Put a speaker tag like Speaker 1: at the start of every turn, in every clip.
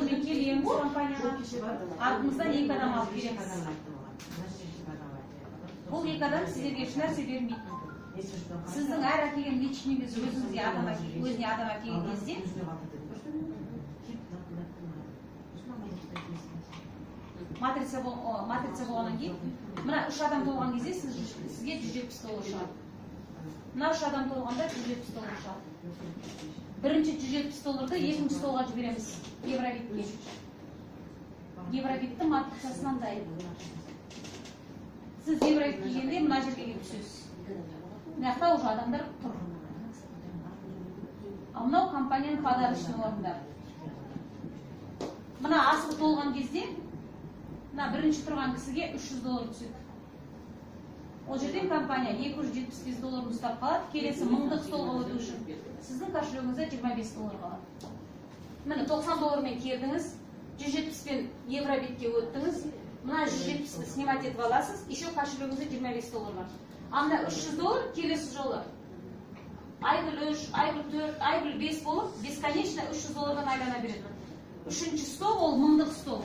Speaker 1: мен келеміз компанияға, артымыздан 2 адам алып келеміз. Бұл 2 адам сіздерге еш нәрсе бермейді. Сіздің әр әкелген личныйыңыз өзіне адам әкелген кезде матрица болғаннан кейін, мына 3 адам толған кезде сізге $170 шығады. Мына 3 адам толғанда $170 шығады. Бірінші $170-ды екінші столға жібереміз Евробитке. Евробиттің матрицасынан дайын. Сіз Евробитке келгенде мына жерге келіп түсесіз. Мына жақта уже адамдар тұр. Ал мынау компанияның подарочный орындары. Мына асығы толған кезде мына бірінші тұрған кісіге $300 түседі. Ол жерден компания $275 ұстап қалады, келесі 1000-дық столға өту үшін сіздің кошелегіңізде $25 қалады. Міне $90 мен келдіңіз, 170 пен Евробитке өттіңіз, мына 170-ді снимать етіп аласыз, еще кошелегіңізде $25 бар. Анда $300 келесі жолы айгүл 3, айгүл 4, айгүл 5 болып, бесконечно $300-дан айлана береді. Үшінші стол ол 1000-дық стол.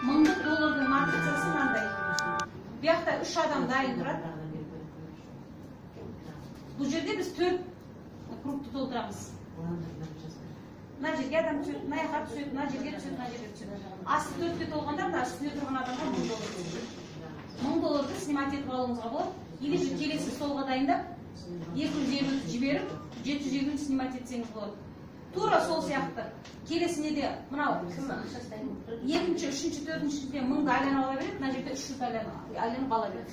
Speaker 1: $1000 матрицасы мынандай. Бұяқта 3 адам дайын тұрады. Бұл жерде біз 4 кругты толтырамыз. Мына жерге адам түседі, мына жаққа түседі, мына жерге түседі, мына жерге түседі. Асты 4-ке толғанда мына үстіне тұрған адамға $1000 түседі. $1000-ды снимать етіп алуыңызға болады. Или же келесі столға дайындап, 250-ді жіберіп, 750-ді снимать етсеңіз болады. Тура сол сияқты. Келесіне де мынау екінші, үшінші, төртіншіде 1000-ды айланып ала береді, мына жерде 300 айланып ала береді.